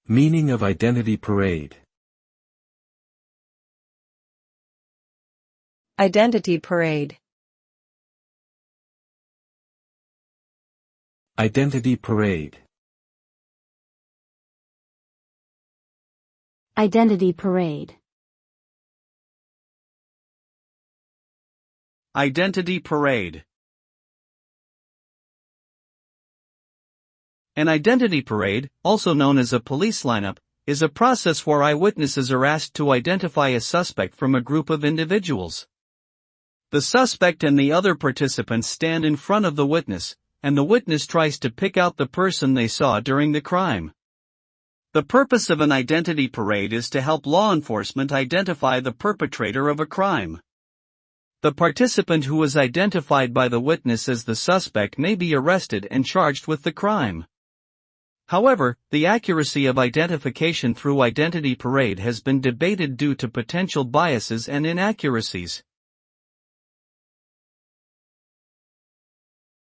Meaning of identity parade. Identity parade. Identity parade. Identity parade. Identity parade. An identity parade, also known as a police lineup, is a process where eyewitnesses are asked to identify a suspect from a group of individuals. The suspect and the other participants stand in front of the witness, and the witness tries to pick out the person they saw during the crime. The purpose of an identity parade is to help law enforcement identify the perpetrator of a crime. The participant who is identified by the witness as the suspect may be arrested and charged with the crime. However, the accuracy of identification through identity parade has been debated due to potential biases and inaccuracies.